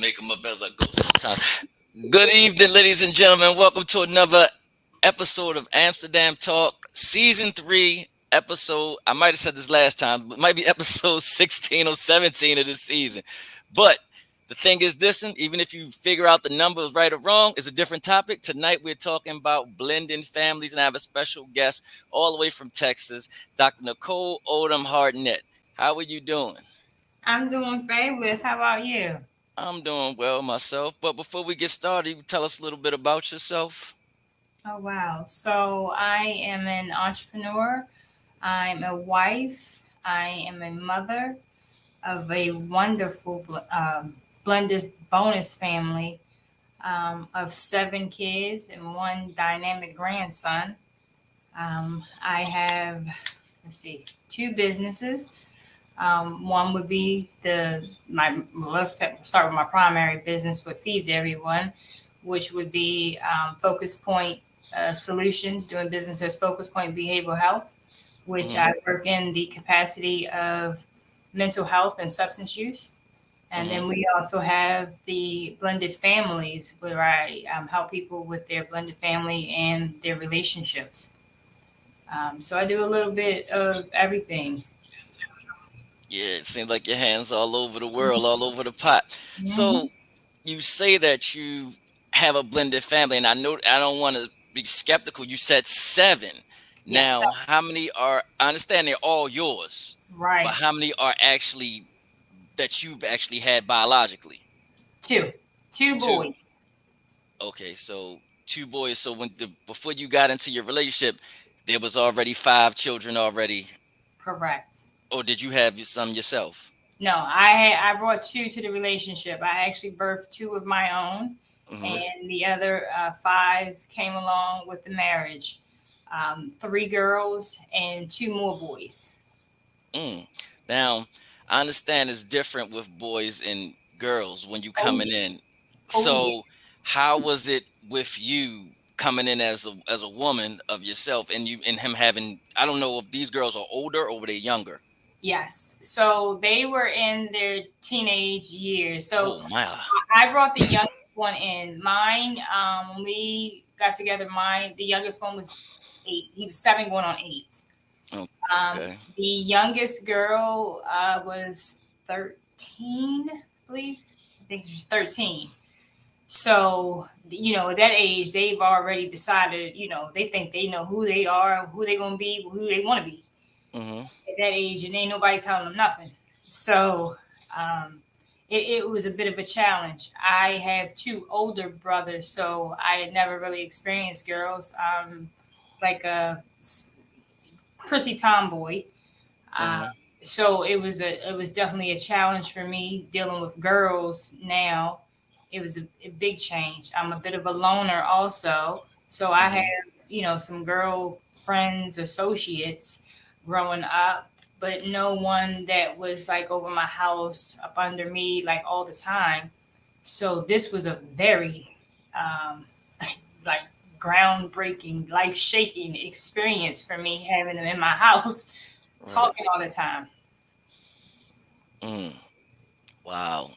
Make them up as I go sometimes. Good evening, ladies and gentlemen. Welcome to another episode of Amsterdam Talk, Season 3, episode. I might have said this last time, but it might be episode 16 or 17 of this season. But the thing is, this, even if you figure out the numbers right or wrong, it's a different topic. Tonight, we're talking about blending families, and I have a special guest all the way from Texas, Dr. Nicole Odom Hartnett. How are you doing? I'm doing fabulous. How about you? I'm doing well myself, but before we get started, you tell us a little bit about yourself. Oh, wow. So, I am an entrepreneur. I'm a wife. I am a mother of a wonderful blended bonus family of 7 kids and one dynamic grandson. I have, let's see, 2 businesses. One would be let's start with my primary business, what feeds everyone, which would be Focus Point Solutions, doing business as Focus Point Behavioral Health, which Hmm. I work in the capacity of mental health and substance use. And Hmm. then we also have the blended families, where I help people with their blended family and their relationships. So I do a little bit of everything. Yeah, it seems like your hands all over the world, all over the pot. Mhm. So you say that you have a blended family, and I know I don't want to be skeptical. You said seven. Yes, Now, how many are? I understand they're all yours, but right. how many are actually that you've actually had biologically? Two, two Two. boys. Okay, so two boys. So before you got into your relationship, there was already five children already, Correct. or did you have some yourself? No, I brought two to the relationship. I actually birthed two of my own, Hmm. and the other five came along with the marriage. 3 girls and 2 more boys. Mm. Now, I understand it's different with boys and girls when you Oh coming yeah. in. Oh yeah. So, how was it with you coming in as a woman of yourself, and you and him having? I don't know if these girls are older or were they younger. Yes. So they were in their teenage years. So Oh my. I brought the youngest one in. Mine, when we got together, the youngest one was 8. He was 7 going on 8. Okay. The youngest girl was 13, I believe. I think she was 13. So, at that age, they've already decided, they think they know who they are, who they're going to be, who they want to be Hmm. at that age, and ain't nobody telling them nothing. So, um, it was a bit of a challenge. I have 2 older brothers, so I had never really experienced girls. Like a prissy tomboy. Uh, Hmm. so it was definitely a challenge for me dealing with girls now. It was a big change. I'm a bit of a loner also, so I have Hmm. some girl friends, associates growing up, but no one that was like over my house, up under me, like all the time. So this was a very um, like groundbreaking, life shaking experience for me having them in my house, Right. talking all the time. Mm. Wow.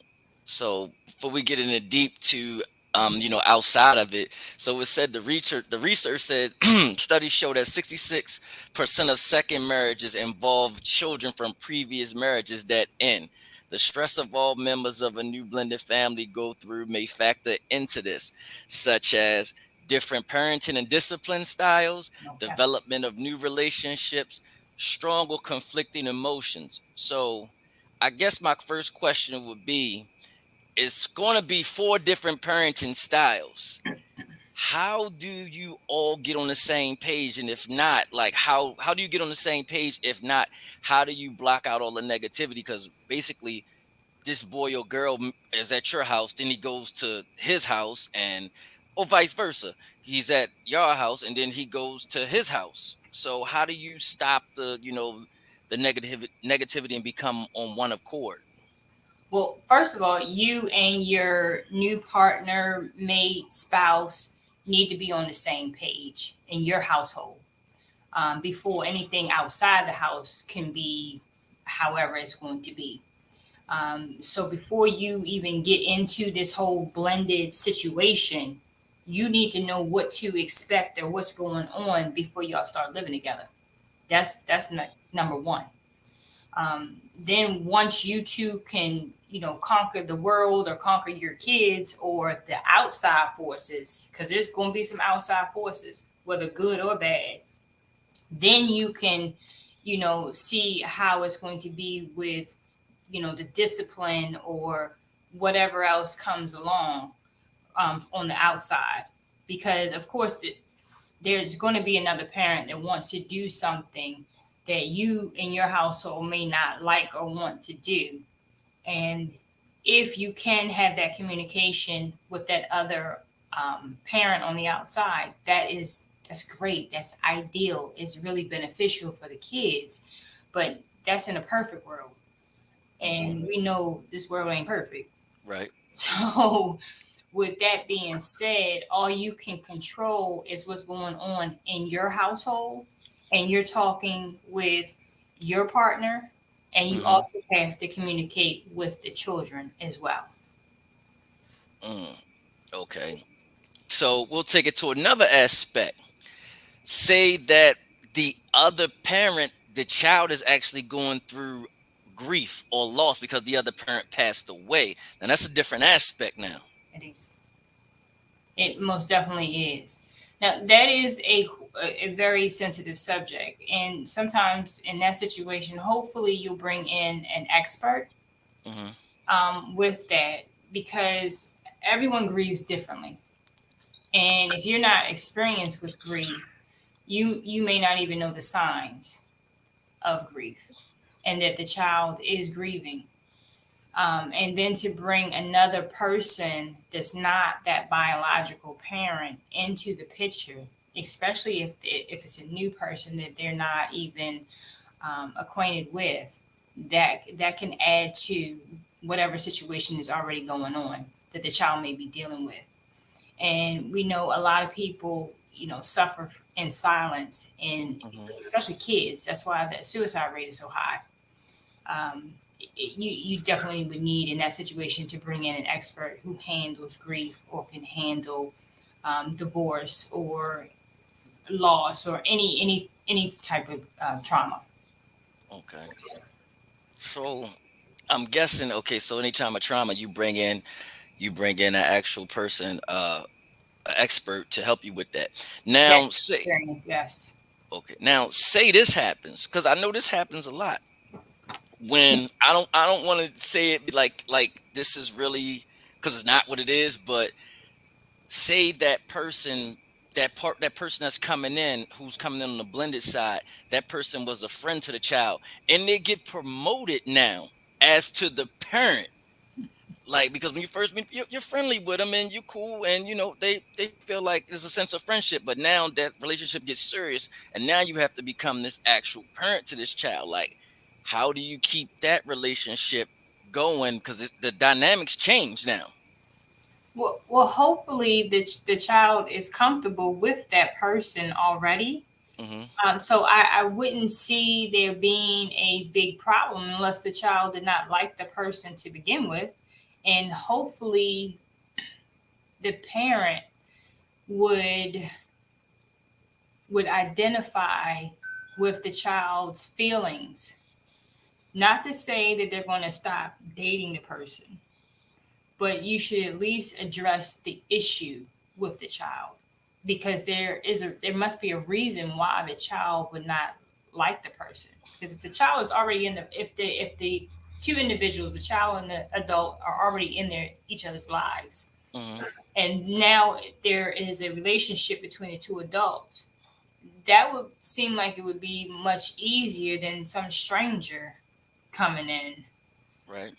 So before we get into deep to outside of it, so it said the research said studies show that 66% of second marriages involve children from previous marriages that end. The stress of all members of a new blended family go through may factor into this, such as different parenting and discipline styles, Okay. development of new relationships, strong or conflicting emotions. So I guess my first question would be, it's going to be four different parenting styles. How do you all get on the same page? And if not, like how do you get on the same page? If not, how do you block out all the negativity? Because basically, this boy or girl is at your house, then he goes to his house, and or vice versa. He's at your house, and then he goes to his house. So how do you stop the negativity and become on one accord? Well, first of all, you and your new partner, mate, spouse need to be on the same page in your household before anything outside the house can be however it's going to be. So before you even get into this whole blended situation, you need to know what to expect or what's going on before y'all start living together. That's not number one. Then once you two can, conquer the world or conquer your kids or the outside forces, because there's going to be some outside forces, whether good or bad, then you can, see how it's going to be with, the discipline or whatever else comes along, on the outside. Because, of course, there's going to be another parent that wants to do something that you in your household may not like or want to do. And if you can have that communication with that other, parent on the outside, that's great. That's ideal. It's really beneficial for the kids. But that's in a perfect world, Hmm. and we know this world ain't perfect. Right. So, with that being said, all you can control is what's going on in your household, and you're talking with your partner, and you Hmm. also have to communicate with the children as well. Mm. Okay. So we'll take it to another aspect. Say that the other parent, the child is actually going through grief or loss because the other parent passed away. Now that's a different aspect now. It is. It most definitely is. Now, that is a very sensitive subject. And sometimes in that situation, hopefully you'll bring in an expert, Hmm. with that, because everyone grieves differently. And if you're not experienced with grief, you may not even know the signs of grief and that the child is grieving. And then to bring another person that's not that biological parent into the picture, especially if it's a new person that they're not even, acquainted with, that can add to whatever situation is already going on that the child may be dealing with. And we know a lot of people, suffer in silence, and Hmm. especially kids. That's why the suicide rate is so high. You definitely would need in that situation to bring in an expert who handles grief or can handle, divorce or loss or any type of, trauma. Okay. So I'm guessing. Okay. So anytime a trauma, you bring in an actual person, an expert to help you with that. That Now say experience, yes. okay. Now say this happens because I know this happens a lot. When I don't want to say it like this is really because it's not what it is, but say that person that's coming in, who's coming in on the blended side, that person was a friend to the child, and they get promoted now as to the parent. Like, because when you first meet, you're friendly with them and you're cool, and they feel like there's a sense of friendship, but now that relationship gets serious, and now you have to become this actual parent to this child. Like, how do you keep that relationship going, because the dynamics change now? Well, hopefully the child is comfortable with that person already. Hmm. So I wouldn't see there being a big problem unless the child did not like the person to begin with. And hopefully the parent would would identify with the child's feelings. Not to say that they're going to stop dating the person, but you should at least address the issue with the child, because there must be a reason why the child would not like the person. Because if the child is already in the if the two individuals, the child and the adult, are already in their each other's lives, Hmm. and now there is a relationship between the two adults, that would seem like it would be much easier than some stranger coming in, Right.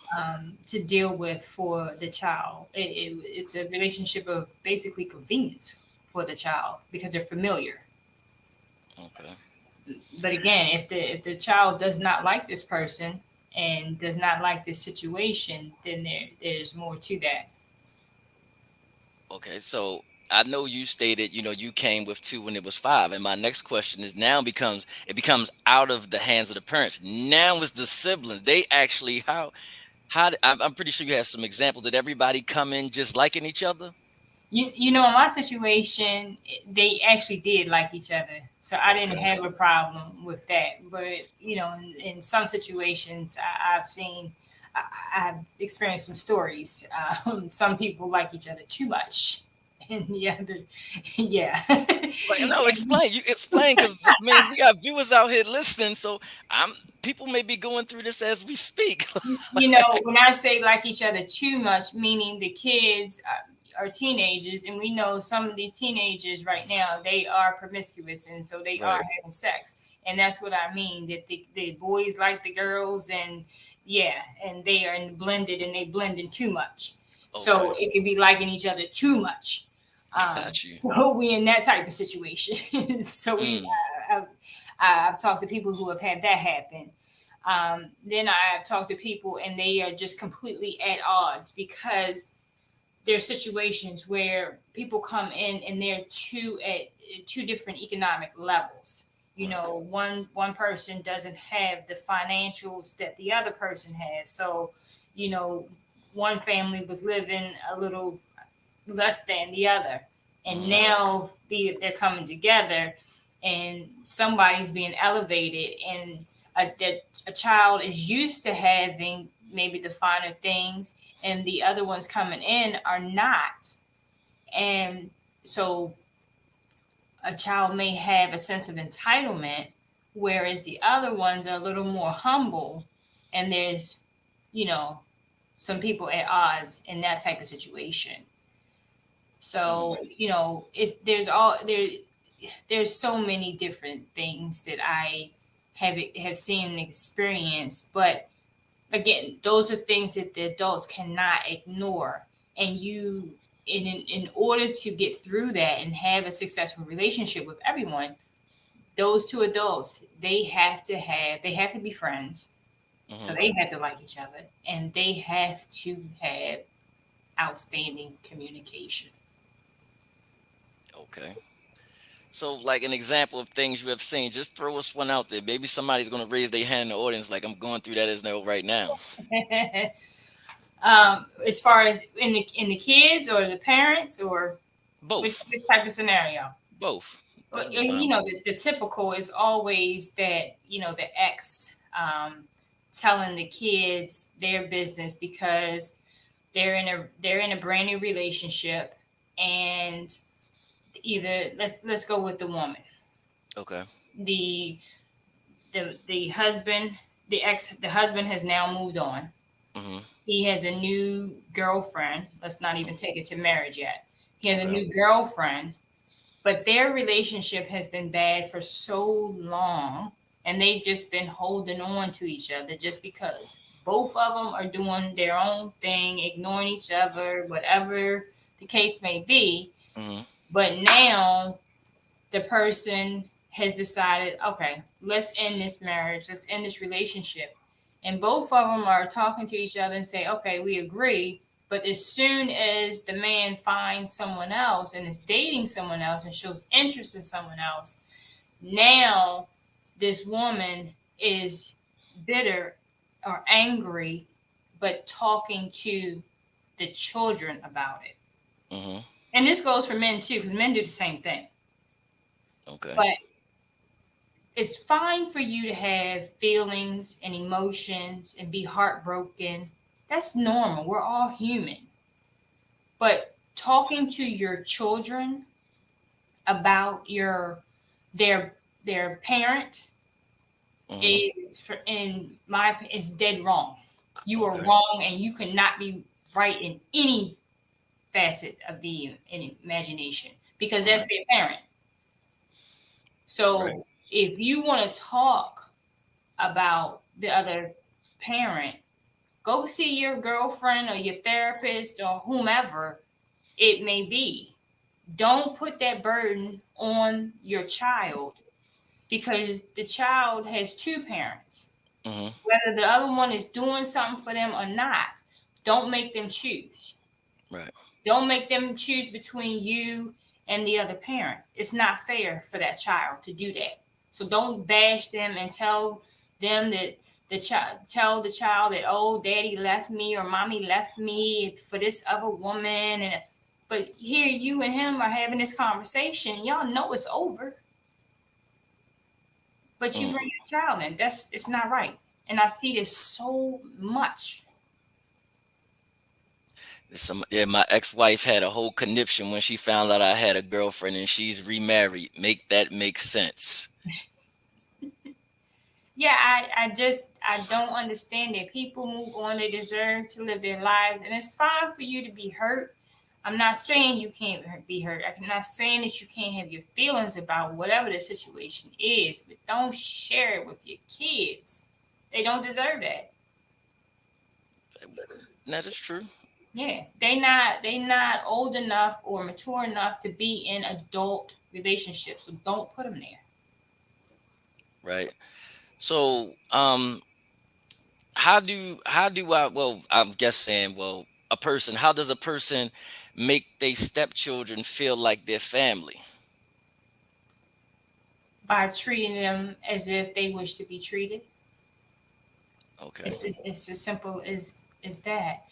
to deal with for the child. It's a relationship of basically convenience for the child because they're familiar. Okay. But again, if the child does not like this person and does not like this situation, then there's more to that. Okay, so I know you stated, you came with two when it was five, and my next question is, now becomes out of the hands of the parents. Now it's the siblings. They actually, how? I'm pretty sure you have some examples. Did everybody come in just liking each other? You know, in my situation, they actually did like each other, so I didn't Okay. have a problem with that. But you know, in some situations, I've seen, I've experienced some stories. Some people like each other too much, and the other, yeah. Like, no, And, explain. You explain because man, we got viewers out here listening. So I'm people may be going through this as we speak. you know, when I say like each other too much, meaning the kids are teenagers, and we know some of these teenagers right now, they are promiscuous, and so they are Right. having sex. And that's what I mean, that the boys like the girls, and yeah, and they are blended, and they blending too much. Okay. So it could be liking each other too much. Got you. So we in that type of situation. So Mm, I've talked to people who have had that happen. Then I've talked to people and they are just completely at odds because there's situations where people come in and they're at two different economic levels. You right. know, one person doesn't have the financials that the other person has. So, you know, one family was living a little less than the other. And Mm, now they're coming together and somebody's being elevated, and a child is used to having maybe the finer things, and the other ones coming in are not. And so a child may have a sense of entitlement, whereas the other ones are a little more humble, and there's, you know, some people at odds in that type of situation. mm, So, you know, there's so many different things that I have seen and experienced, but again, those are things that the adults cannot ignore. And in order to get through that and have a successful relationship with everyone, those two adults, they have to be friends. So mm. they have to like each other, and they have to have outstanding communication. Okay. So, like an example of things you have seen, just throw us one out there. Maybe somebody's going to raise their hand in the audience, like I'm going through that as no right now. As far as in the kids or the parents, or Both. which type of scenario? Both. Well, That'll be and, you fine. know, the typical is always that, you know, the ex telling the kids their business because they're in a brand new relationship, and either let's go with the woman, Okay. the the husband, the husband has now moved on. Mm-hmm. He has a new girlfriend. Let's not even take it to marriage yet. He has a Okay. new girlfriend, but their relationship has been bad for so long, and they've just been holding on to each other just because both of them are doing their own thing, ignoring each other, whatever the case may be. Mm-hmm. But now the person has decided, okay, let's end this marriage, let's end this relationship. And both of them are talking to each other and say, okay, we agree. But as soon as the man finds someone else and is dating someone else and shows interest in someone else, now this woman is bitter or angry, but talking to the children about it. Mm-hmm. And this goes for men too, because men do the same thing. Okay. But it's fine for you to have feelings and emotions and be heartbroken. That's normal. We're all human. But talking to your children about their parent Mm-hmm. is for in my is dead wrong. You are Okay. wrong, and you cannot be right in any facet of the imagination because that's Right. their parent. Right. So if you want to talk about the other parent, go see your girlfriend or your therapist or whomever it may be. Don't put that burden on your child because the child has two parents. Mm-hmm. Whether the other one is doing something for them or not, don't make them choose. Right. Don't make them choose between you and the other parent. It's not fair for that child to do that. So don't bash them and tell them that The child tell the child that, oh, daddy left me or mommy left me for this other woman, and but here you and him are having this conversation. Y'all know it's over, but you Mm. bring your child in. That's it's not right. And I see this so much. Yeah, my ex-wife had a whole conniption when she found out I had a girlfriend and she's remarried. Make that make sense. Yeah, I don't understand it. People move on, they deserve to live their lives, and it's fine for you to be hurt. I'm not saying you can't be hurt. I'm not saying that you can't have your feelings about whatever the situation is, but don't share it with your kids. They don't deserve that. That is true. Yeah, they not old enough or mature enough to be in adult relationships, so don't put them there. Right. So, how do I, well, I'm guessing, well, a person, how does a person make their stepchildren feel like their family? By treating them as if they wish to be treated. Okay. It's as simple as that.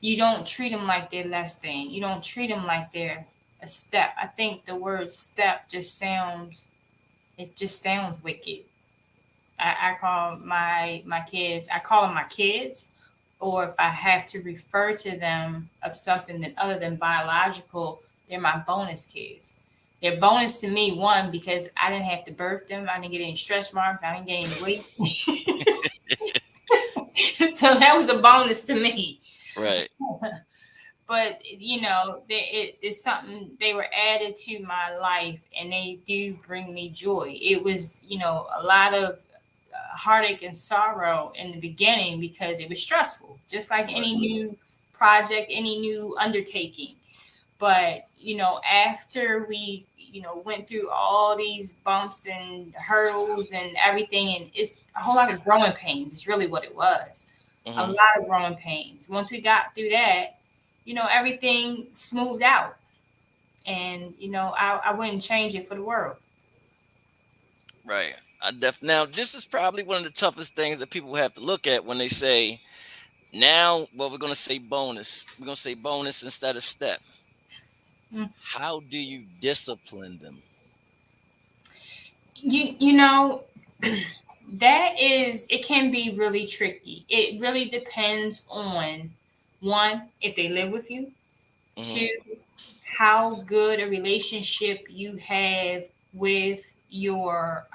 You don't treat them like they're less than. You don't treat them like they're a step. I think the word step just sounds wicked. I call my kids, I call them my kids, or if I have to refer to them of something that other than biological, they're my bonus kids. They're bonus to me, one, because I didn't have to birth them. I didn't get any stretch marks. I didn't get any weight. So that was a bonus to me. Right. But it's something they were added to my life, and they do bring me joy. It was a lot of heartache and sorrow in the beginning because it was stressful, just like Right. any new project, any new undertaking. But after we went through all these bumps and hurdles and everything, and it's a whole lot of growing pains, it's really what it was. A Hmm. lot of growing pains. Once we got through that, everything smoothed out. And I wouldn't change it for the world. Right. Now this is probably one of the toughest things that people have to look at when they say, now, well, we're gonna say bonus. We're gonna say bonus instead of step. Mm. How do you discipline them? You know that is, it can be really tricky. It really depends on, one, if they live with you. Hmm. Two, how good a relationship you have with your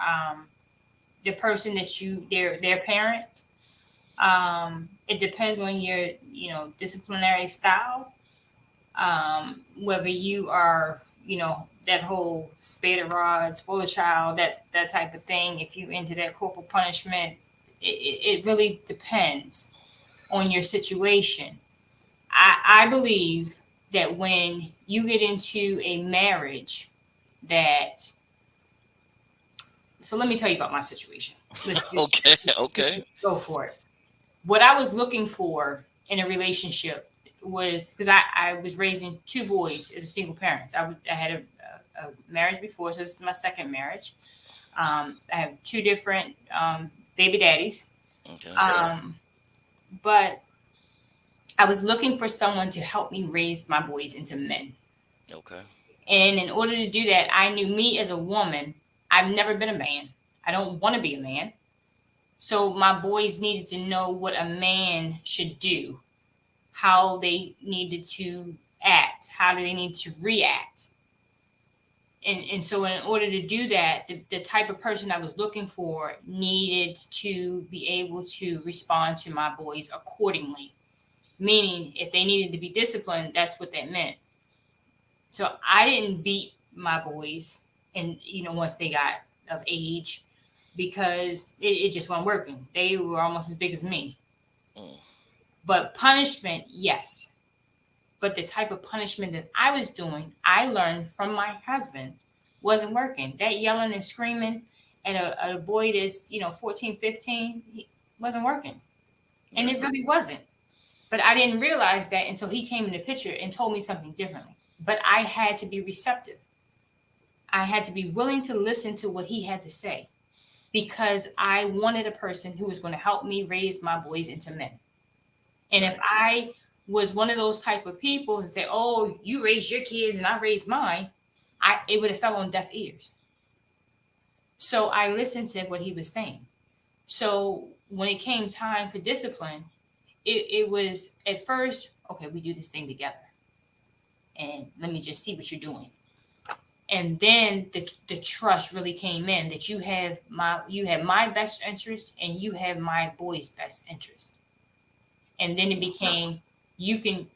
the person that their parent. It depends on your disciplinary style. Whether you are that whole spade of rods, spoiler child, that type of thing. If you into that corporal punishment, it really depends on your situation. I believe that when you get into a marriage, that so let me tell you about my situation. Let's just Okay. Okay. go for it. What I was looking for in a relationship was, because I was raising two boys as a single parent. I had a marriage before, so this is my second marriage. I have two different baby daddies. Okay. Um, but I was looking for someone to help me raise my boys into men. Okay. And in order to do that, I knew me as a woman, I've never been a man. I don't want to be a man. So my boys needed to know what a man should do, how they needed to act, how do they need to react. And so in order to do that, the type of person I was looking for needed to be able to respond to my boys accordingly. Meaning if they needed to be disciplined, that's what that meant. So I didn't beat my boys and once they got of age, because it just wasn't working. They were almost as big as me. Mm. But punishment, yes. But the type of punishment that I was doing, I learned from my husband, wasn't working. That yelling and screaming at a boy that's 14, 15, wasn't working. And Right. it really wasn't. But I didn't realize that until he came in the picture and told me something differently. But I had to be receptive. I had to be willing to listen to what he had to say. because I wanted a person who was going to help me raise my boys into men. And if Right. I was one of those type of people and say, "Oh, you raise your kids and I raise mine," it would have fell on deaf ears. So I listened to what he was saying. So when it came time for discipline, it was at first, okay, we do this thing together, and let me just see what you're doing. And then the trust really came in that you have my best interest and you have my boy's best interest. And then it became, you can,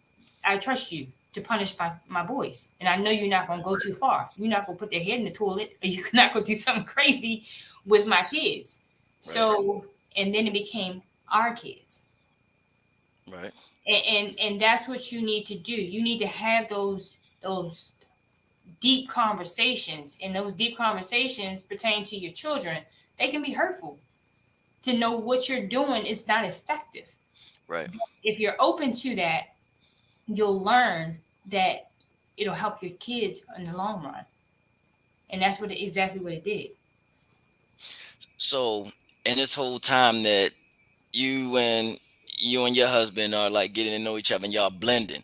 I trust you to punish my boys. And I know you're not going to go too far. You're not going to put their head in the toilet, or you're not going to do something crazy with my kids. Right. So, and then it became our kids. Right. And that's what you need to do. You need to have those deep conversations, and those deep conversations pertain to your children. They can be hurtful. To know what you're doing is not effective. Right. If you're open to that, you'll learn that it'll help your kids in the long run. And that's exactly what it did. So in this whole time that you and you and your husband are like getting to know each other and y'all blending,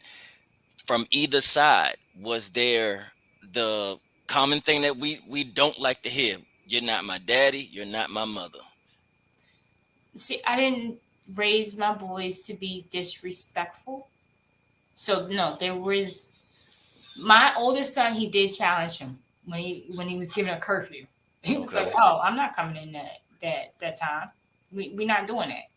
from either side, was there the common thing that we don't like to hear? You're not my daddy, you're not my mother. See, I didn't raise my boys to be disrespectful. So no, there was my oldest son. He did challenge him when he was given a curfew. He was like, Okay. "Oh, I'm not coming in that time. We're not doing that."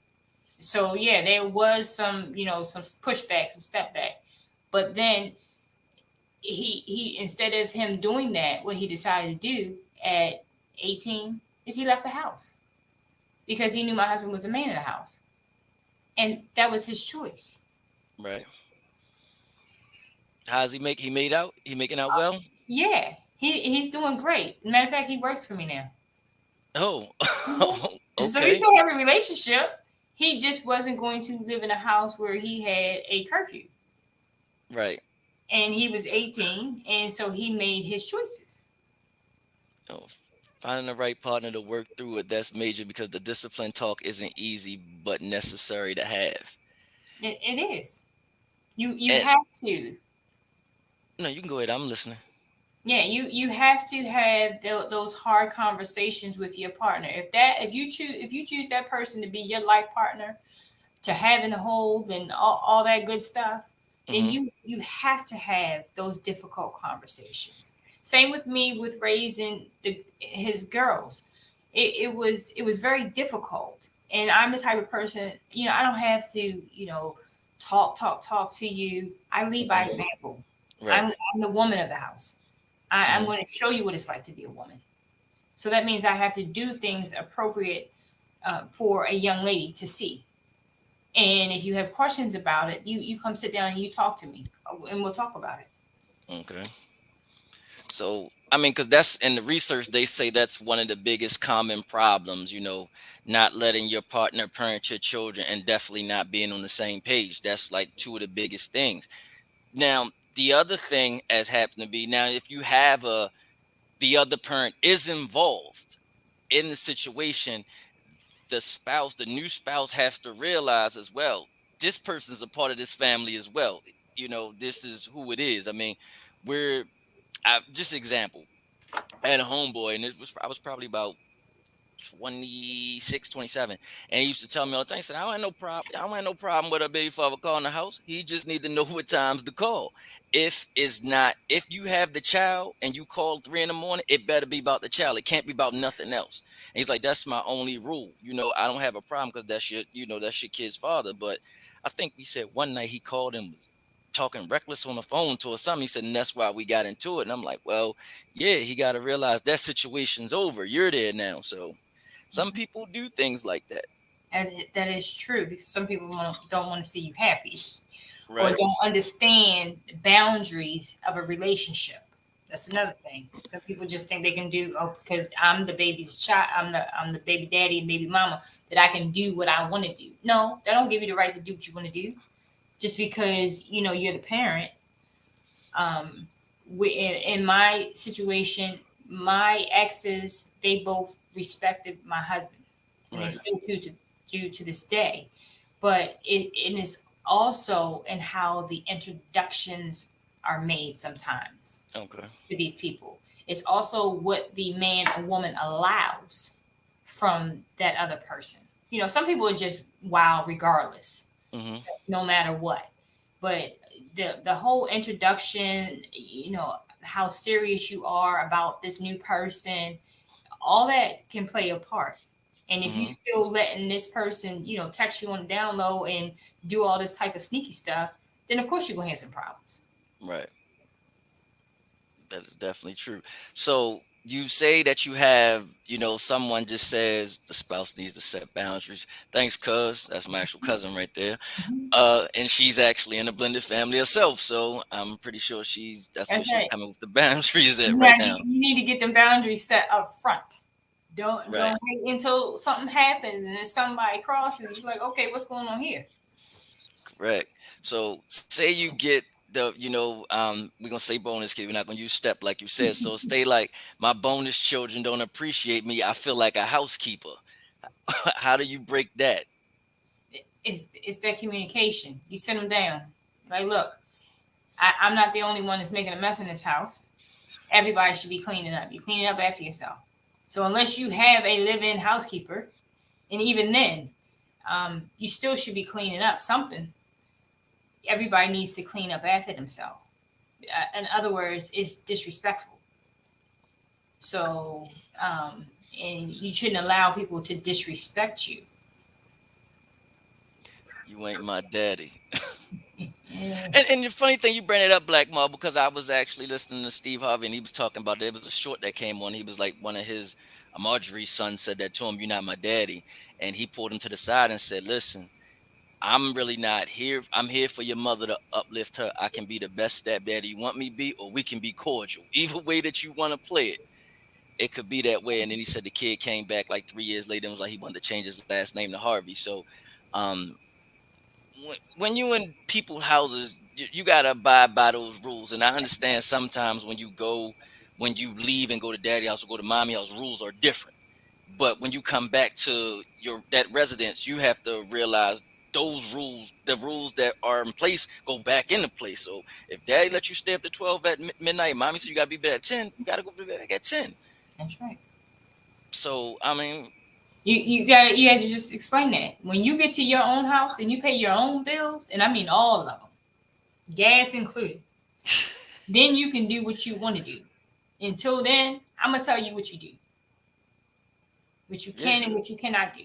So yeah, there was some, some pushback, some step back. But then he instead of him doing that, what he decided to do at 18 is he left the house because he knew my husband was the man in the house, and that was his choice. Right. How's he made out? He making out well? Yeah, he's doing great. Matter of fact, he works for me now. Oh. Mhm. So we Okay. still have a relationship. He just wasn't going to live in a house where he had a curfew, Right. and he was 18, and so he made his choices. Oh, finding the right partner to work through it, that's major because the discipline talk isn't easy but necessary to have. It is. You And have to. no, you can go ahead. I'm listening. Yeah, you have to have those hard conversations with your partner. If you choose that person to be your life partner, to have and hold and all that good stuff, then Hmm. you have to have those difficult conversations. Same with me with raising his girls. It was very difficult, and I'm the type of person, I don't have to, talk to you. I lead by Hmm. example. Right. I'm the woman of the house. I'm Hmm. going to show you what it's like to be a woman. So that means I have to do things appropriate for a young lady to see. And if you have questions about it, you come sit down and you talk to me, and we'll talk about it. Okay. So, I mean, because that's in the research, they say that's one of the biggest common problems, not letting your partner parent your children and definitely not being on the same page. That's like two of the biggest things. Now, the other thing has happened to be now, if you have the other parent is involved in the situation, the new spouse has to realize as well, this person's a part of this family as well. This is who it is. I mean, we're just example. I had a homeboy, and I was probably about 26, 27, and he used to tell me all the time. He said, I don't have no problem with a baby father calling the house. He just need to know what times to call. If you have the child and you call 3 in the morning, it better be about the child. It can't be about nothing else. And he's like, that's my only rule. I don't have a problem because that's your kid's father. But I think he said one night he called and was talking reckless on the phone to or something. He said, and that's why we got into it. And I'm like, well, yeah, he got to realize that situation's over. You're there now. So some people do things like that. And that is true, because some people don't want to see you happy, or Right. don't understand the boundaries of a relationship. That's another thing. Some people just think they can do, oh, because I'm the baby's child, I'm the baby daddy and baby mama, that I can do what I want to do. No, that don't give you the right to do what you want to do. Just because you're the parent. In my situation, my exes, they both respected my husband, and they Right. still do to this day. But it is also in how the introductions are made sometimes Okay. to these people. It's also what the man or woman allows from that other person. You know, some people are just wild regardless, Hmm. no matter what. But the whole introduction, you know, how serious you are about this new person, all that can play a part. And if you Hmm. still letting this person, you know, text you on the down low and do all this type of sneaky stuff, then of course you're gonna have some problems. Right. That is definitely true. So you say that you have, someone just says the spouse needs to set boundaries. Thanks, cuz. That's my actual cousin right there. Mhm. And she's actually in a blended family herself. So I'm pretty sure that's where That's she's right. coming with the boundaries at You right got now. you need to get them boundaries set up front. Don't Right. wait until something happens and then somebody crosses. It's like, okay, what's going on here? Correct. So say you get we're gonna say bonus kid, we're not gonna use step like you said. So stay like my bonus children don't appreciate me. I feel like a housekeeper. How do you break that? It's that communication. You sit them down. Like, look, I'm not the only one that's making a mess in this house. Everybody should be cleaning up. You clean it up after yourself. So unless you have a live-in housekeeper, and even then, you still should be cleaning up something. Everybody needs to clean up after themselves. In other words, it's disrespectful. So, and you shouldn't allow people to disrespect you. You ain't my daddy. Yeah, And the funny thing, you bring it up, Black Marble, because I was actually listening to Steve Harvey, and he was talking about there was a short that came on. He was like, one of his Marjorie's sons said that to him, "You're not my daddy," and he pulled him to the side and said, "Listen, I'm really not here. I'm here for your mother to uplift her. I can be the best stepdaddy you want me to be, or we can be cordial. Either way that you want to play it, it could be that way." And then he said the kid came back like 3 years later and was like he wanted to change his last name to Harvey. So, um, when you in people houses, you gotta abide by those rules. And I understand sometimes when you leave and go to daddy house or go to mommy house, rules are different. But when you come back to your that residence, you have to realize those rules, the rules that are in place, go back into place. So if daddy let you stay up to 12 at midnight, mommy said you gotta be bed at 10, you gotta go to bed at 10. that's right. So I mean, You had to just explain that when you get to your own house and you pay your own bills, and I mean all of them, gas included. Then you can do what you want to do. Until then, I'm gonna tell you what you do, what you yeah. can and what you cannot do.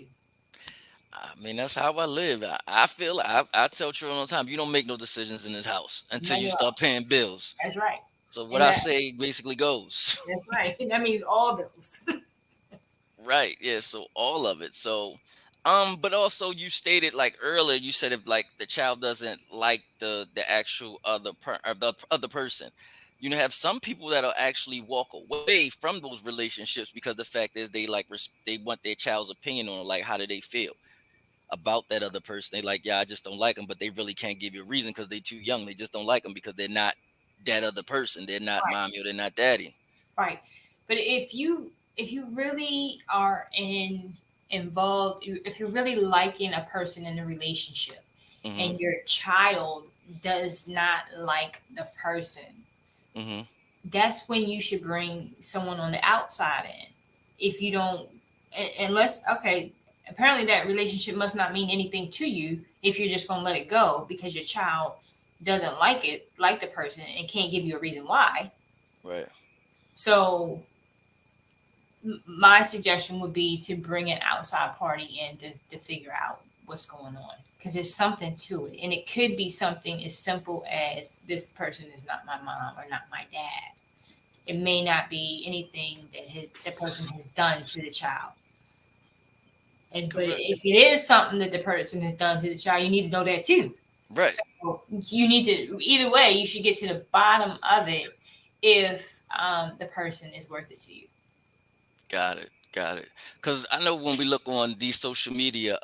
I mean, that's how I live. I feel I tell children all the time, you don't make no decisions in this house until None you at start all. paying bills. That's right. So what And I say basically goes. that's right. That means all bills. Right. Yeah. So all of it. So, but also you stated like earlier, you said if like the child doesn't like the actual or the other person, have some people that'll actually walk away from those relationships because the fact is they like they want their child's opinion on like how do they feel about that other person. They like, yeah, I just don't like them, but they really can't give you a reason because they're too young. They just don't like them because they're not that other person. They're not Right. mommy or they're not daddy. Right. But if you really are involved, if you're really liking a person in a relationship, Mm-hmm. and your child does not like the person, Mm-hmm. that's when you should bring someone on the outside in. If you don't, unless, okay, apparently that relationship must not mean anything to you if you're just going to let it go because your child doesn't like the person, and can't give you a reason why. Right. So my suggestion would be to bring an outside party in to figure out what's going on, because there's something to it, and it could be something as simple as this person is not my mom or not my dad. It may not be anything that the person has done to the child. But Correct. if it is something that the person has done to the child, you need to know that too. Right. So you need to, either way, you should get to the bottom of it if the person is worth it to you. Got it. Got it. Because I know when we look on these social media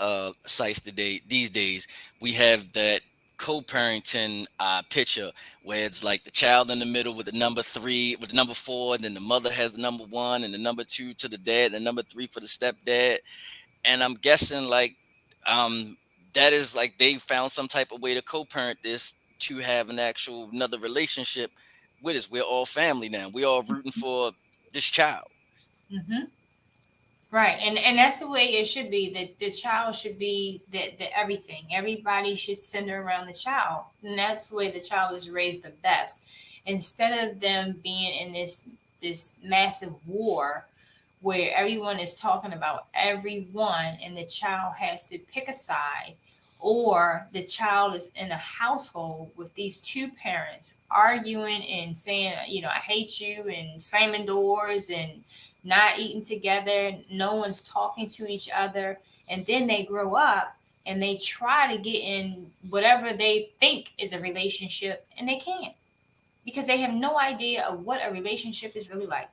sites these days, we have that. co-parenting picture where it's like the child in the middle with the number three, with the number four, and then the mother has the number one, and the number two to the dad, the number three for the stepdad. And I'm guessing like um that is like they found some type of way to co-parent this to have an actual another relationship with us. We're all family now. We all rooting for this child. Hmm. Right, and that's the way it should be. That the child should be the everything. Everybody should center around the child, and that's the way the child is raised the best. Instead of them being in this massive war where everyone is talking about everyone, and the child has to pick a side, or the child is in a household with these two parents arguing and saying, I hate you, and slamming doors and not eating together. No one's talking to each other. And then they grow up and they try to get in whatever they think is a relationship, and they can't because they have no idea of what a relationship is really like.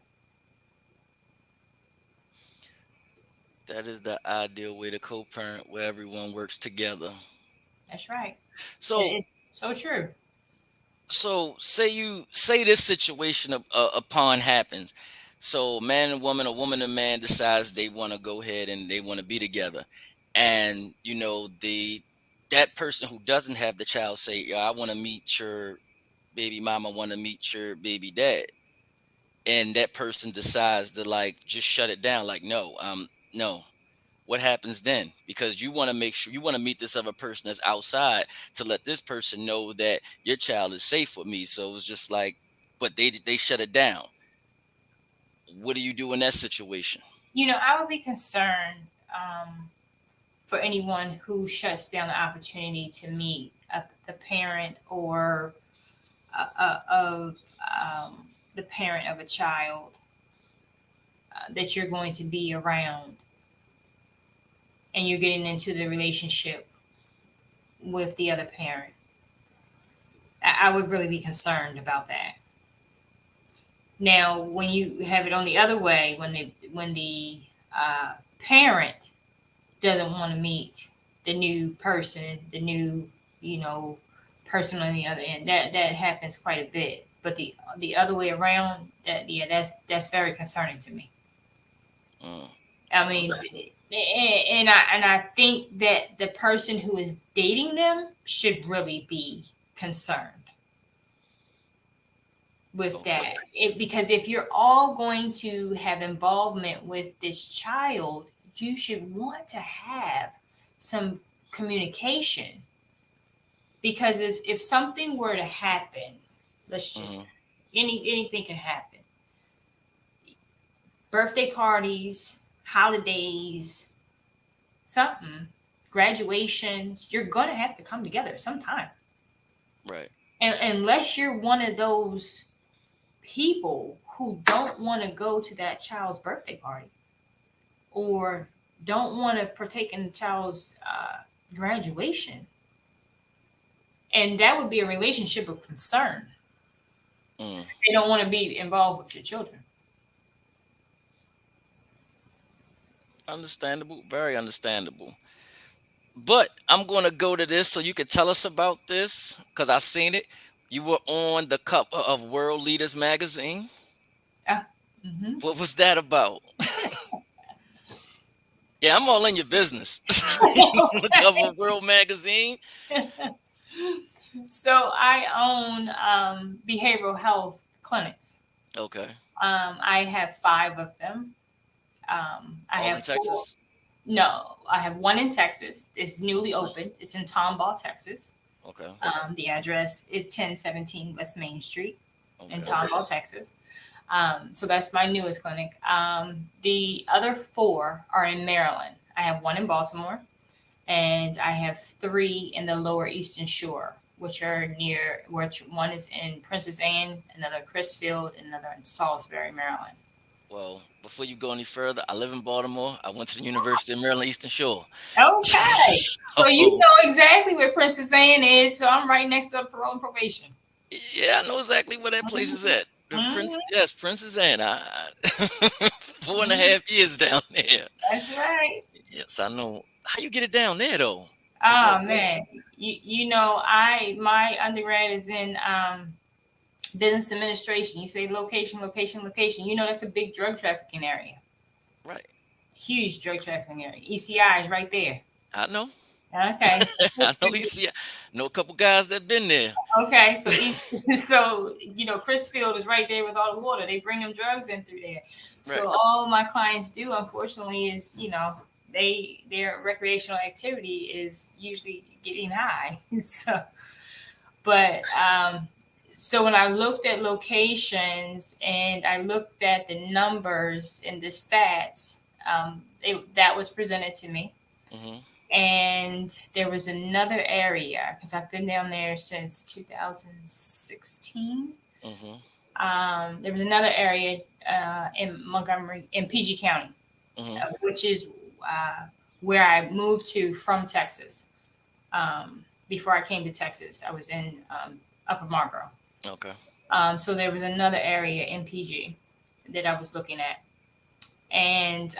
That is the ideal way to co-parent where everyone works together. That's right. So It's so true. say you say this situation upon happens. So man and woman, or woman and man decides they want to go ahead and they want to be together. And the that person who doesn't have the child say, "Yeah, I want to meet your baby mama, want to meet your baby dad." And that person decides to like just shut it down like, "No, no." What happens then? Because you want to make sure you want to meet this other person that's outside to let this person know that your child is safe with me. So it's just like, but they shut it down. What do you do in that situation? I would be concerned for anyone who shuts down the opportunity to meet the parent or of the parent of a child that you're going to be around, and you're getting into the relationship with the other parent. I would really be concerned about that. Now, when you have it on the other way, when the parent doesn't want to meet the new person, the new you know person on the other end, that happens quite a bit. But the other way around, that yeah, that's very concerning to me. Mm, I mean, okay. and I think that the person who is dating them should really be concerned with that. Okay. Because if you're all going to have involvement with this child, you should want to have some communication. Because if something were to happen, let's Hmm. just anything can happen. Birthday parties, holidays, something, graduations, you're gonna have to come together sometime. Right. And unless you're one of those people who don't want to go to that child's birthday party, or don't want to partake in the child's graduation, and that would be a relationship of concern. Mm. They don't want to be involved with your children. Understandable. Very understandable. But I'm going to go to this so you could tell us about this because I seen it. You were on the cover of World Leaders magazine. Ah, hmm. What was that about? Yeah, I'm all in your business. The cover of World magazine. So I own behavioral health clinics. Okay. I have five of them. I All in have four. Texas. No, I have one in Texas. It's newly opened. It's in Tomball, Texas. Okay. The address is 1017 West Main Street in Okay. Tomball, Texas. So that's my newest clinic. The other four are in Maryland. I have one in Baltimore, and I have three in the Lower Eastern Shore, which are near, which one is in Princess Anne, another Chrisfield, and another in Salisbury, Maryland. Well, before you go any further, I live in Baltimore. I went to the University of Maryland Eastern Shore. Okay. So you So, know exactly where Princess Anne is. So I'm right next to parole and probation. yeah, I know exactly where that place is Mhm. at. The Prince, Mhm. yes, Princess Anne. Four and a Mhm. half years down there. That's right. Yes, I know. How you get it down there though? Oh man, Congratulations. I my undergrad is in business administration. You say location, location, location. That's a big drug trafficking area, Right. huge drug trafficking area. ECI is right there. I know. Okay, I know you see. I know a couple guys that been there. okay. So East, so Chrisfield is right there with all the water. They bring them drugs in through there. Right. So all my clients do, unfortunately, is their recreational activity is usually getting high. So, but when I looked at locations and I looked at the numbers and the stats, that was presented to me. Mhm. And there was another area because I've been down there since 2016. Mhm. There was another area in Montgomery, in PG County, Mhm. which is uh, where I moved to from Texas. Before I came to Texas, I was in Upper Marlboro. Okay. So there was another area in PG that I was looking at, and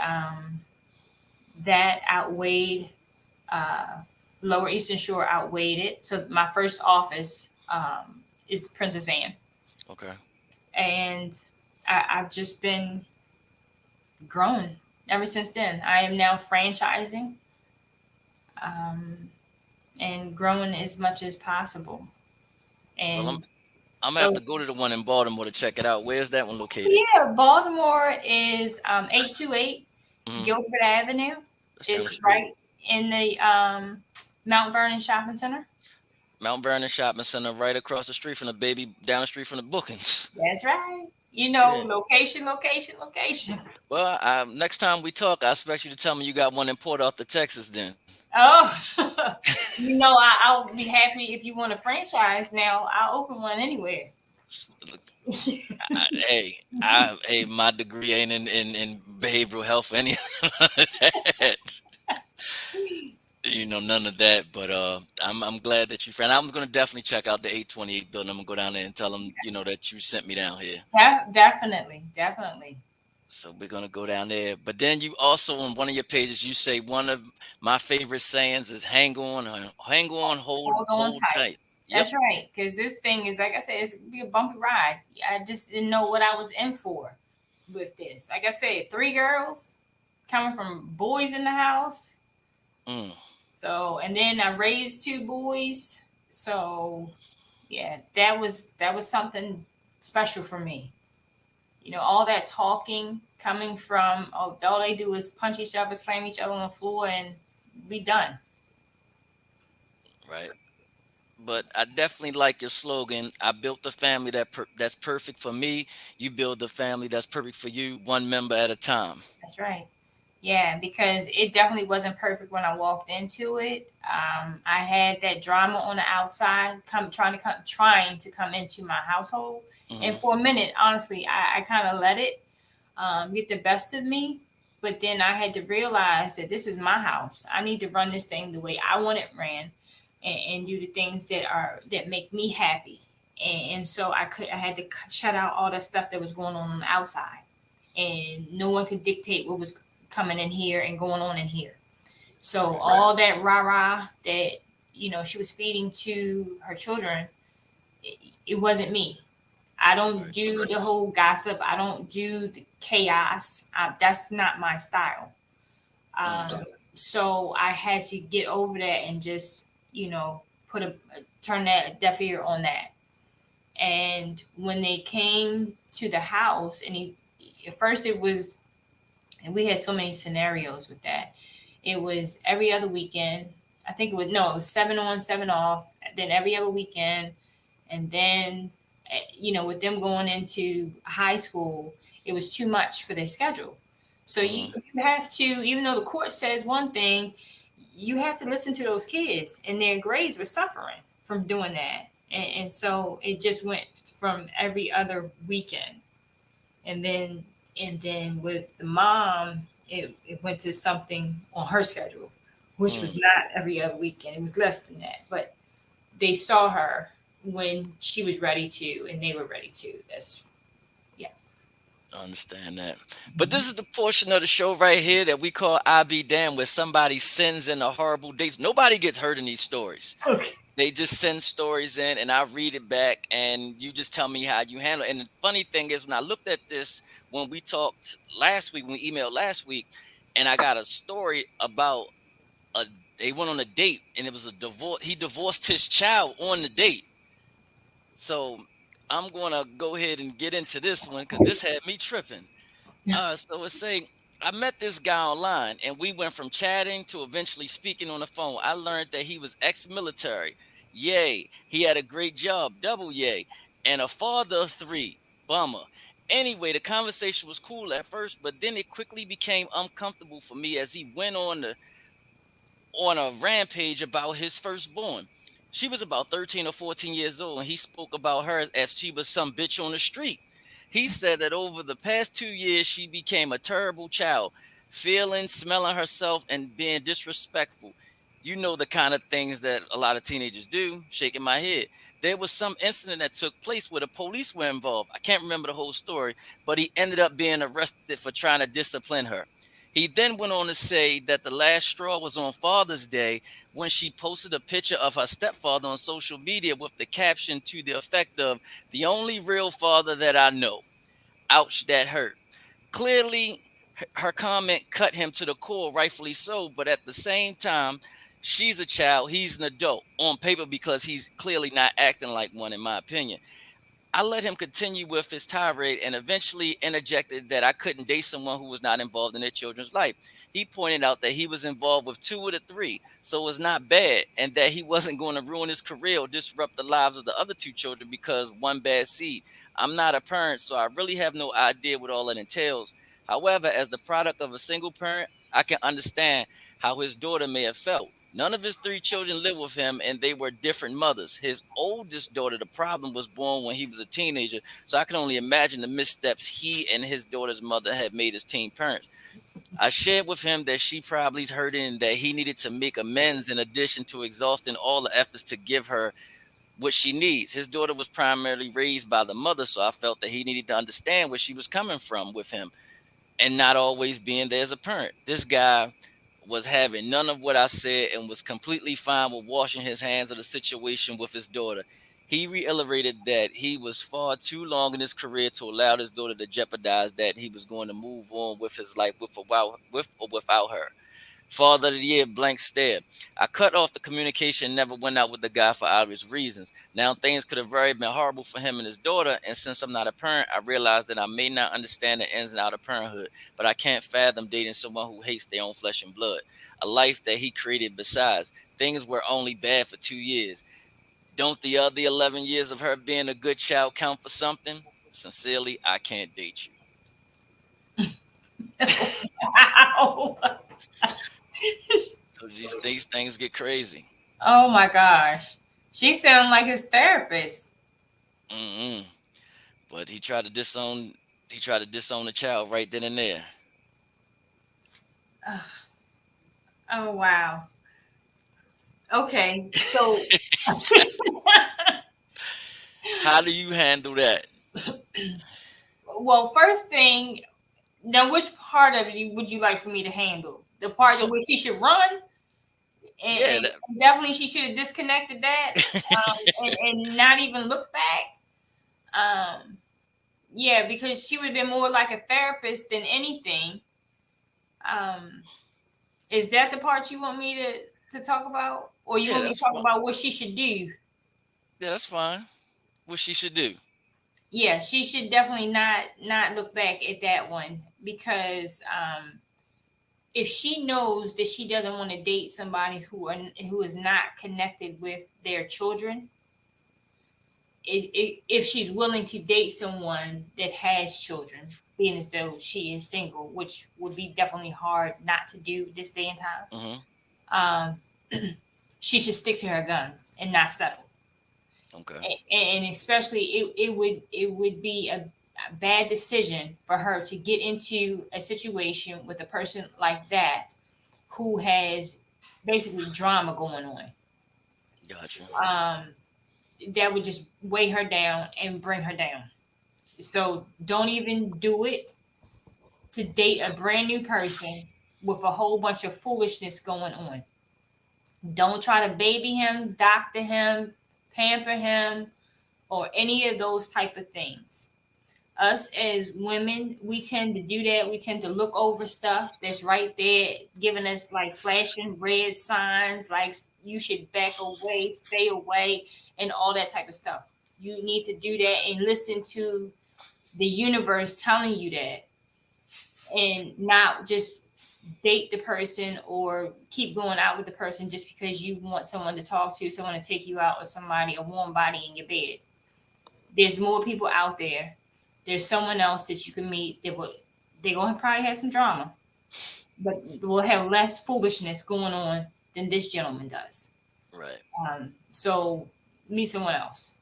that outweighed uh, Lower Eastern Shore outweighed it. So my first office is Princess Anne, Okay. and I've just been growing ever since then. I am now franchising um, and growing as much as possible. Well, And I'm gonna have those, to go to the one in Baltimore to check it out. Where's that one located? yeah, Baltimore is 828 Mhm. Guilford Avenue. That's down the It's street. right in the Mount Vernon Shopping Center. Mount Vernon Shopping Center, right across the street from the baby, down the street from the Bookings. That's right. Yeah. Location, location, location. Well, next time we talk, I expect you to tell me you got one in Port Arthur, Texas. Then, Oh, I'll be happy if you want a franchise. Now, I'll open one anywhere. look, my degree ain't in behavioral health or any of that. None of that. But I'm glad that you friend. I'm gonna definitely check out the 828 building. I'm gonna go down there and tell them, that you sent me down here. Yeah, definitely, definitely. So we're gonna go down there. But then you also on one of your pages you say one of my favorite sayings is hang on, Hold on hold tight. tight. Yep. That's right. Because this thing is, like I said, it's gonna be a bumpy ride. I just didn't know what I was in for with this. Like I said, three girls coming from boys in the house. Mm, So, and then I raised two boys. So, yeah, that was something special for me. All that talking coming from all they do is punch each other, slam each other on the floor, and be done. right. But I definitely like your slogan. I built the family that's perfect for me. You build the family that's perfect for you, one member at a time. That's right. Yeah, because it definitely wasn't perfect when I walked into it. I had that drama on the outside, trying to come into my household, and Hmm. for a minute, honestly, I kind of let it get the best of me. But then I had to realize that this is my house. I need to run this thing the way I want it ran, and do the things that make me happy. And so I had to shut out all that stuff that was going on the outside, and no one could dictate what was coming in here and going on in here. So Right. all that rah rah that she was feeding to her children, it wasn't me. I don't Right. do the whole gossip. I don't do the chaos. That's not my style. Mm, So I had to get over that and just put a turn that deaf ear on that. And when they came to the house, at first it was, and we had so many scenarios with that. It was every other weekend. I think it was no, it was 7 on, 7 off. Then every other weekend, and then with them going into high school, it was too much for their schedule. So you, hmm. you have to, even though the court says one thing, you have to listen to those kids, and their grades were suffering from doing that. And so it just went from every other weekend, and then with the mom, it went to something on her schedule, which Mm. was not every other weekend. It was less than that, but they saw her when she was ready to, and they were ready to. That's yeah. I understand that. But this is the portion of the show right here that we call I Be Damned, where somebody sends in a horrible dates. Nobody gets hurt in these stories. Okay. They just send stories in and I read it back and you just tell me how you handle it. And the funny thing is when I looked at this when we talked last week, when we emailed last week, and I got a story about a they went on a date and it was a divorce. He divorced his child on the date. So I'm gonna go ahead and get into this one because this had me tripping. So it's saying I met this guy online and we went from chatting to eventually speaking on the phone. I learned that he was ex-military. Yay. He had a great job. Double yay. And a father of three. Bummer. Anyway, the conversation was cool at first, but then it quickly became uncomfortable for me as he went on a rampage about his firstborn. She was about 13 or 14 years old, and he spoke about her as if she was some bitch on the street. He said that over the past 2 years, she became a terrible child, feeling, smelling herself, and being disrespectful. You know the kind of things that a lot of teenagers do, shaking my head. There was some incident that took place where the police were involved. I can't remember the whole story, but he ended up being arrested for trying to discipline her. He then went on to say that the last straw was on Father's Day when she posted a picture of her stepfather on social media with the caption to the effect of, "The only real father that I know." Ouch, that hurt. Clearly, her comment cut him to the core, rightfully so, but at the same time, she's a child, he's an adult on paper because he's clearly not acting like one, in my opinion. I let him continue with his tirade and eventually interjected that I couldn't date someone who was not involved in their children's life. He pointed out that he was involved with two of the three, so it was not bad, and that he wasn't going to ruin his career or disrupt the lives of the other two children because one bad seed. I'm not a parent, so I really have no idea what all that entails. However, as the product of a single parent, I can understand how his daughter may have felt. None of his three children lived with him, and they were different mothers. His oldest daughter, the problem, was born when he was a teenager, so I can only imagine the missteps he and his daughter's mother had made as teen parents. I shared with him that she probably's hurting and that he needed to make amends in addition to exhausting all the efforts to give her what she needs. His daughter was primarily raised by the mother, so I felt that he needed to understand where she was coming from with him and not always being there as a parent. This guy was having none of what I said and was completely fine with washing his hands of the situation with his daughter. He reiterated that he was far too long in his career to allow his daughter to jeopardize that he was going to move on with his life with or without her. Father of the year, blank stare. I cut off the communication, never went out with the guy for obvious reasons. Now things could have very been horrible for him and his daughter, and since I'm not a parent, I realized that I may not understand the ins and outs of parenthood, but I can't fathom dating someone who hates their own flesh and blood. A life that he created besides. Things were only bad for 2 years. Don't the other 11 years of her being a good child count for something? Sincerely, I can't date Wow. you. So these things get crazy. Oh my gosh. She sounded like his therapist. Mm-mm. But he tried to disown the child right then and there. Oh wow. Okay. So How do you handle that? well, first thing, now which part of it would you like for me to handle? The part in So which he should run, yeah, and definitely she should have disconnected that, and not even look back. Um, yeah, because she would have been more like a therapist than anything. Um, is that the part you want me to talk about, or you yeah, want me to that's talk fine. about what she should do? Yeah, that's fine. What she should do. Yeah, she should definitely not look back at that one because if she knows that she doesn't want to date somebody who is not connected with their children, if she's willing to date someone that has children, being as though she is single, which would be definitely hard not to do this day and Hmm. time, she should stick to her guns and not settle. Okay. And especially it would be a bad decision for her to get into a situation with a person like that who has basically drama going on. Gotcha. Um, that would just weigh her down and bring her down. So don't even do it to date a brand new person with a whole bunch of foolishness going on. Don't try to baby him, doctor him, pamper him, or any of those type of things. Us as women, we tend to do that. We tend to look over stuff that's right there, giving us like flashing red signs, like you should back away, stay away, and all that type of stuff. You need to do that and listen to the universe telling you that, and not just date the person or keep going out with the person just because you want someone to talk to, someone to take you out with somebody, a warm body in your bed. There's more people out there. There's someone else that you can meet that will, they're gonna probably have some drama, but will have less foolishness going on than this gentleman does. Right. So meet someone else.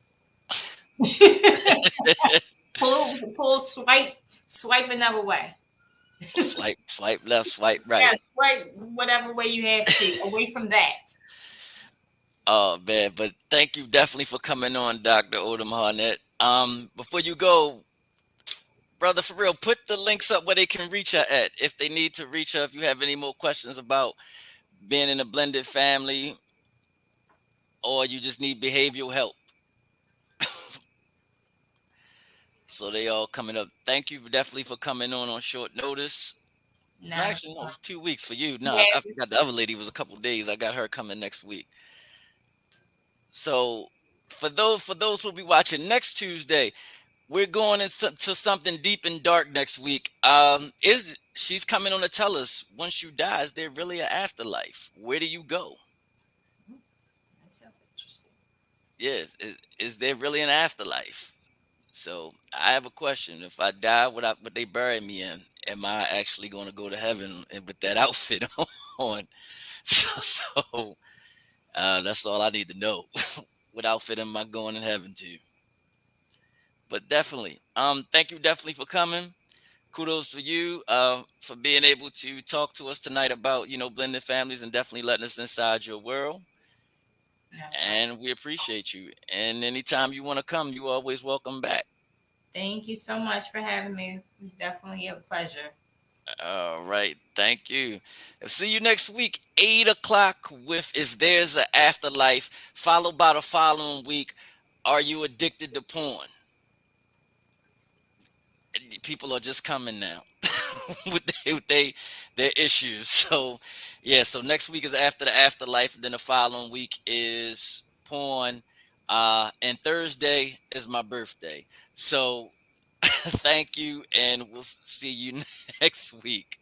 Pull, swipe another way. Swipe left, swipe Yeah, right. swipe whatever way you have to, away from that. Oh man, but thank you definitely for coming on, Dr. Odom Harnett. Before you go, brother, for real, put the links up where they can reach her at if they need to reach her. If you have any more questions about being in a blended family, or you just need behavioral help. So they all coming up. Thank you definitely for coming on short notice. No, Nah, actually, no, it was 2 weeks for you. No, I yeah, forgot the other lady was a couple days. I got her coming next week. So for those who'll be watching next Tuesday, we're going into to something deep and dark next week. Is she's coming on to tell us once you die, is there really an afterlife? Where do you go? that sounds interesting. Yes, is there really an afterlife? So I have a question. If I die, what they bury me in? Am I actually going to go to heaven and with that outfit on? So that's all I need to know. What outfit am I going in heaven to? But definitely, thank you definitely for coming. Kudos for you for being able to talk to us tonight about blended families and definitely letting us inside your world. No problem. And we appreciate you. And anytime you want to come, you always welcome back. Thank you so much for having me. It was definitely a pleasure. All right, thank you. See you next week, 8 o'clock with If There's an Afterlife, followed by the following week, Are You Addicted to Porn? People are just coming now with their issues. So yeah, so next week is After the Afterlife, and then the following week is porn. And Thursday is my birthday. So thank you, and we'll see you next week.